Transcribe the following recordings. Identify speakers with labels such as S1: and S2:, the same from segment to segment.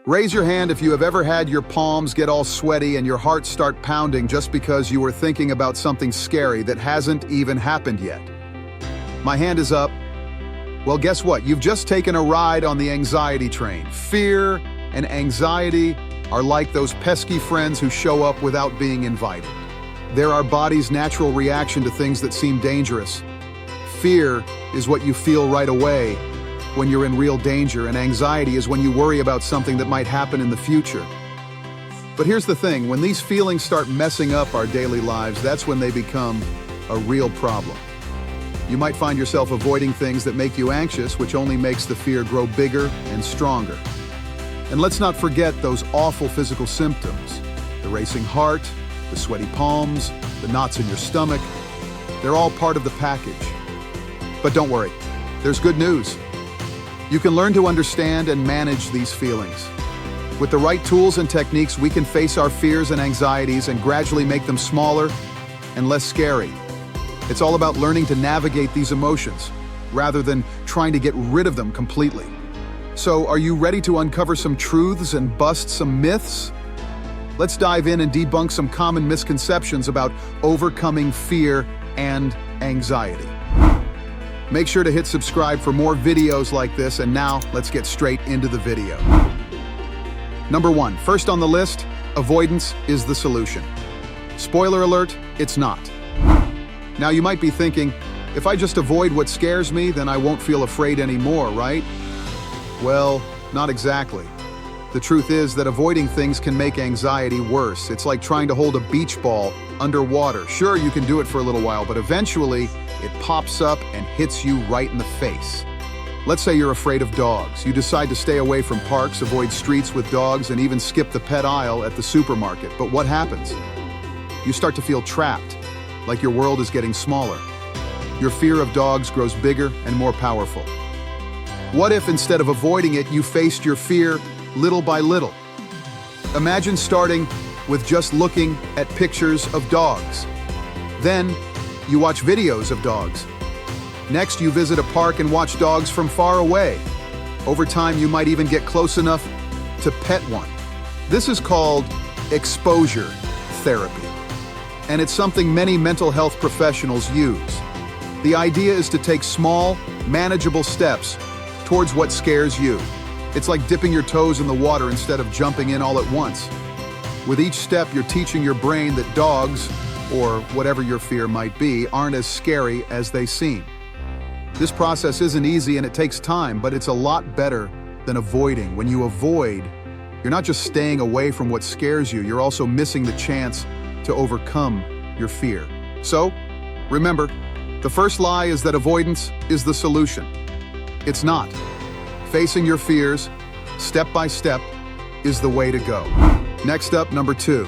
S1: Raise your hand if you have ever had your palms get all sweaty and your heart start pounding just because you were thinking about something scary that hasn't even happened yet. My hand is up. Well, guess what? You've just taken a ride on the anxiety train. Fear and anxiety are like those pesky friends who show up without being invited. They're our body's natural reaction to things that seem dangerous. Fear is what you feel right away when you're in real danger, and anxiety is when you worry about something that might happen in the future. But here's the thing, when these feelings start messing up our daily lives, that's when they become a real problem. You might find yourself avoiding things that make you anxious, which only makes the fear grow bigger and stronger. And let's not forget those awful physical symptoms. The racing heart, the sweaty palms, the knots in your stomach. They're all part of the package. But don't worry, there's good news. You can learn to understand and manage these feelings. With the right tools and techniques, we can face our fears and anxieties and gradually make them smaller and less scary. It's all about learning to navigate these emotions, rather than trying to get rid of them completely. So, are you ready to uncover some truths and bust some myths? Let's dive in and debunk some common misconceptions about overcoming fear and anxiety. Make sure to hit subscribe for more videos like this, and now let's get straight into the video. Number 1, first on the list, avoidance is the solution. Spoiler alert, it's not. Now you might be thinking, if I just avoid what scares me, then I won't feel afraid anymore, right? Well, not exactly. The truth is that avoiding things can make anxiety worse. It's like trying to hold a beach ball underwater. Sure, you can do it for a little while, but eventually it pops up and hits you right in the face. Let's say you're afraid of dogs. You decide to stay away from parks, avoid streets with dogs, and even skip the pet aisle at the supermarket. But what happens? You start to feel trapped, like your world is getting smaller. Your fear of dogs grows bigger and more powerful. What if instead of avoiding it, you faced your fear little by little? Imagine starting with just looking at pictures of dogs. Then, you watch videos of dogs. Next, you visit a park and watch dogs from far away. Over time, you might even get close enough to pet one. This is called exposure therapy, and it's something many mental health professionals use. The idea is to take small, manageable steps towards what scares you. It's like dipping your toes in the water instead of jumping in all at once. With each step, you're teaching your brain that dogs, or whatever your fear might be, aren't as scary as they seem. This process isn't easy and it takes time, but it's a lot better than avoiding. When you avoid, you're not just staying away from what scares you, you're also missing the chance to overcome your fear. So, remember, the first lie is that avoidance is the solution. It's not. Facing your fears, step by step, is the way to go. Next up, number 2.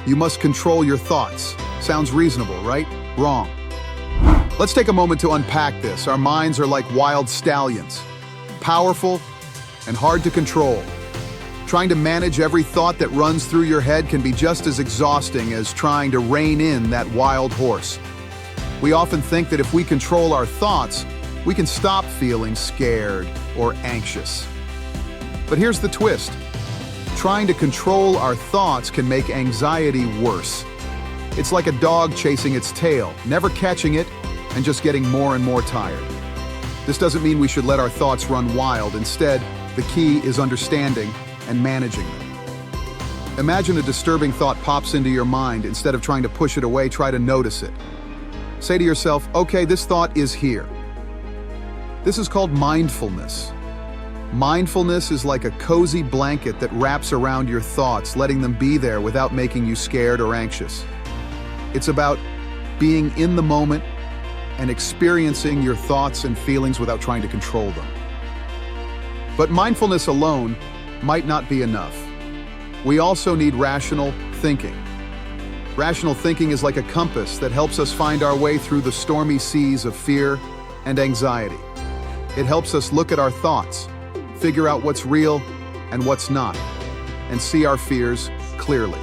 S1: You must control your thoughts. Sounds reasonable, right? Wrong. Let's take a moment to unpack this. Our minds are like wild stallions, powerful and hard to control. Trying to manage every thought that runs through your head can be just as exhausting as trying to rein in that wild horse. We often think that if we control our thoughts, we can stop feeling scared or anxious. But here's the twist. Trying to control our thoughts can make anxiety worse. It's like a dog chasing its tail, never catching it and just getting more and more tired. This doesn't mean we should let our thoughts run wild. Instead, the key is understanding and managing them. Imagine a disturbing thought pops into your mind. Instead of trying to push it away, try to notice it. Say to yourself, okay, this thought is here. This is called mindfulness. Mindfulness is like a cozy blanket that wraps around your thoughts, letting them be there without making you scared or anxious. It's about being in the moment and experiencing your thoughts and feelings without trying to control them. But mindfulness alone might not be enough. We also need rational thinking. Rational thinking is like a compass that helps us find our way through the stormy seas of fear and anxiety. It helps us look at our thoughts, figure out what's real and what's not, and see our fears clearly.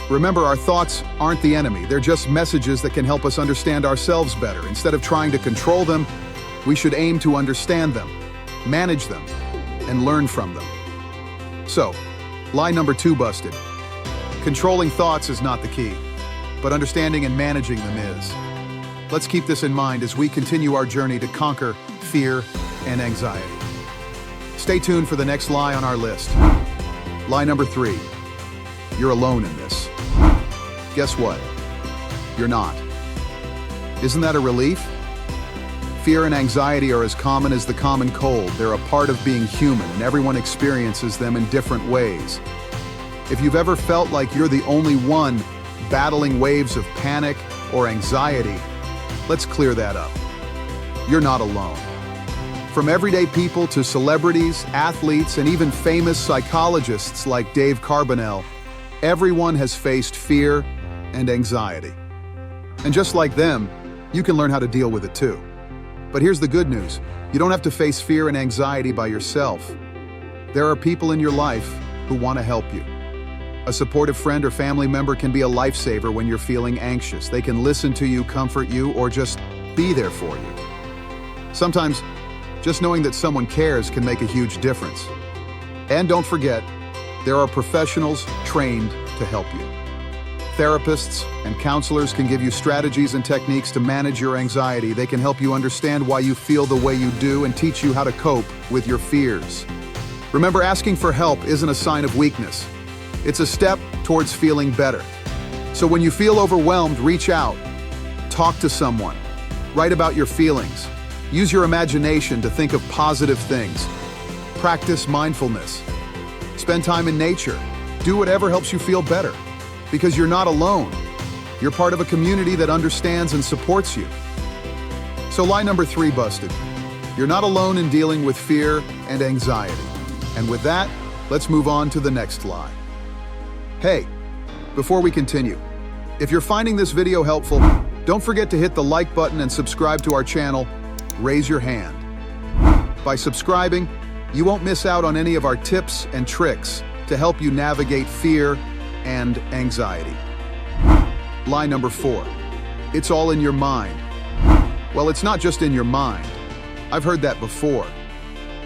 S1: Remember, our thoughts aren't the enemy. They're just messages that can help us understand ourselves better. Instead of trying to control them, we should aim to understand them, manage them, and learn from them. So, lie number 2 busted. Controlling thoughts is not the key, but understanding and managing them is. Let's keep this in mind as we continue our journey to conquer fear and anxiety. Stay tuned for the next lie on our list. Lie number 3. You're alone in this. Guess what? You're not. Isn't that a relief? Fear and anxiety are as common as the common cold. They're a part of being human, and everyone experiences them in different ways. If you've ever felt like you're the only one battling waves of panic or anxiety, let's clear that up. You're not alone. From everyday people to celebrities, athletes, and even famous psychologists like Dave Carbonell, everyone has faced fear and anxiety. And just like them, you can learn how to deal with it too. But here's the good news. You don't have to face fear and anxiety by yourself. There are people in your life who want to help you. A supportive friend or family member can be a lifesaver when you're feeling anxious. They can listen to you, comfort you, or just be there for you. Sometimes, just knowing that someone cares can make a huge difference. And don't forget, there are professionals trained to help you. Therapists and counselors can give you strategies and techniques to manage your anxiety. They can help you understand why you feel the way you do and teach you how to cope with your fears. Remember, asking for help isn't a sign of weakness. It's a step towards feeling better. So when you feel overwhelmed, reach out. Talk to someone. Write about your feelings. Use your imagination to think of positive things. Practice mindfulness. Spend time in nature. Do whatever helps you feel better. Because you're not alone. You're part of a community that understands and supports you. So lie number 3 busted. You're not alone in dealing with fear and anxiety. And with that, let's move on to the next lie. Hey, before we continue, if you're finding this video helpful, don't forget to hit the like button and subscribe to our channel. Raise your hand. By subscribing, you won't miss out on any of our tips and tricks to help you navigate fear and anxiety. Lie number 4. It's all in your mind. Well, it's not just in your mind. I've heard that before.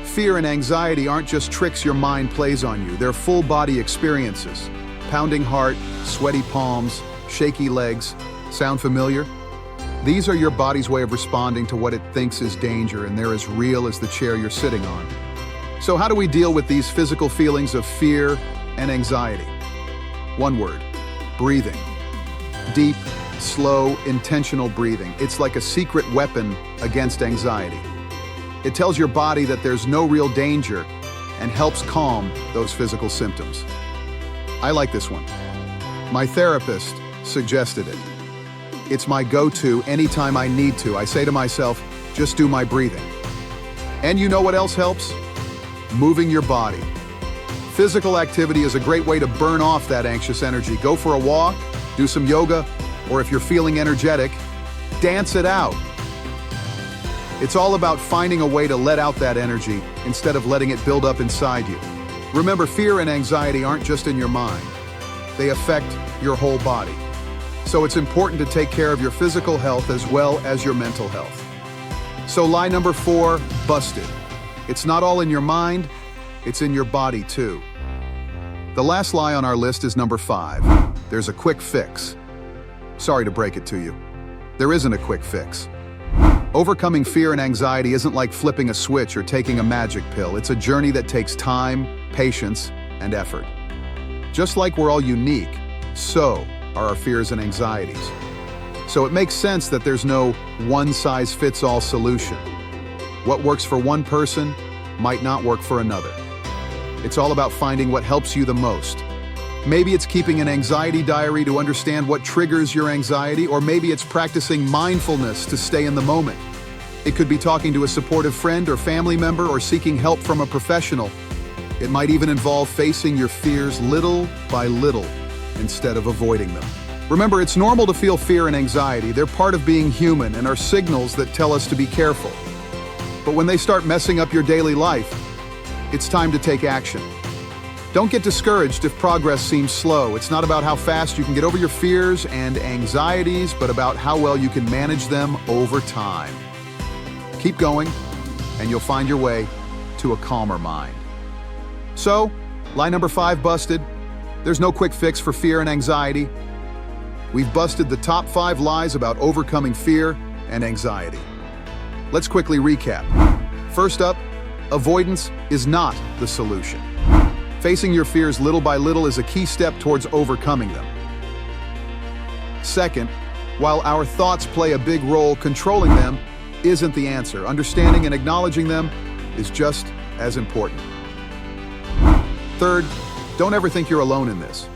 S1: Fear and anxiety aren't just tricks your mind plays on you. They're full-body experiences. Pounding heart, sweaty palms, shaky legs. Sound familiar? These are your body's way of responding to what it thinks is danger, and they're as real as the chair you're sitting on. So how do we deal with these physical feelings of fear and anxiety? One word: breathing. Deep, slow, intentional breathing. It's like a secret weapon against anxiety. It tells your body that there's no real danger and helps calm those physical symptoms. I like this one. My therapist suggested it. It's my go-to anytime I need to. I say to myself, just do my breathing. And you know what else helps? Moving your body. Physical activity is a great way to burn off that anxious energy. Go for a walk, do some yoga, or if you're feeling energetic, dance it out. It's all about finding a way to let out that energy instead of letting it build up inside you. Remember, fear and anxiety aren't just in your mind. They affect your whole body. So it's important to take care of your physical health as well as your mental health. So lie number 4, busted. It's not all in your mind, it's in your body too. The last lie on our list is number 5. There's a quick fix. Sorry to break it to you. There isn't a quick fix. Overcoming fear and anxiety isn't like flipping a switch or taking a magic pill. It's a journey that takes time, patience, and effort. Just like we're all unique, so are our fears and anxieties. So it makes sense that there's no one-size-fits-all solution. What works for one person might not work for another. It's all about finding what helps you the most. Maybe it's keeping an anxiety diary to understand what triggers your anxiety, or maybe it's practicing mindfulness to stay in the moment. It could be talking to a supportive friend or family member or seeking help from a professional. It might even involve facing your fears little by little instead of avoiding them. Remember, it's normal to feel fear and anxiety. They're part of being human and are signals that tell us to be careful. But when they start messing up your daily life, it's time to take action. Don't get discouraged if progress seems slow. It's not about how fast you can get over your fears and anxieties, but about how well you can manage them over time. Keep going, and you'll find your way to a calmer mind. So, Lie number 5 busted. There's no quick fix for fear and anxiety. We've busted the top 5 lies about overcoming fear and anxiety. Let's quickly recap. First up, avoidance is not the solution. Facing your fears little by little is a key step towards overcoming them. Second, while our thoughts play a big role, controlling them isn't the answer. Understanding and acknowledging them is just as important. Third, don't ever think you're alone in this.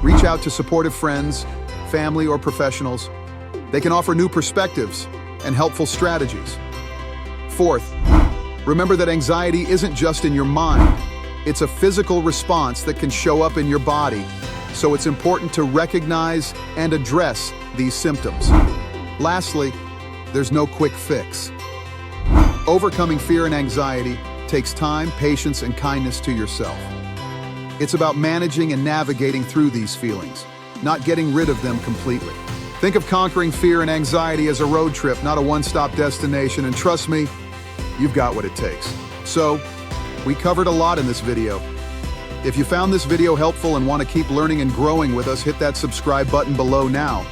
S1: Reach out to supportive friends, family, or professionals. They can offer new perspectives and helpful strategies. Fourth, remember that anxiety isn't just in your mind. It's a physical response that can show up in your body, so it's important to recognize and address these symptoms. Lastly, there's no quick fix. Overcoming fear and anxiety takes time, patience, and kindness to yourself. It's about managing and navigating through these feelings, not getting rid of them completely. Think of conquering fear and anxiety as a road trip, not a one-stop destination, and trust me, you've got what it takes. So, we covered a lot in this video. If you found this video helpful and want to keep learning and growing with us, hit that subscribe button below now.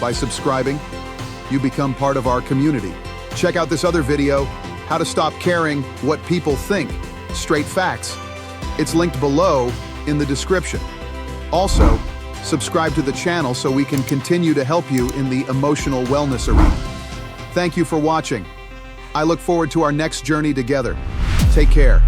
S1: By subscribing, you become part of our community. Check out this other video, How to Stop Caring What People Think, Straight Facts. It's linked below in the description. Also, subscribe to the channel so we can continue to help you in the emotional wellness arena. Thank you for watching. I look forward to our next journey together. Take care.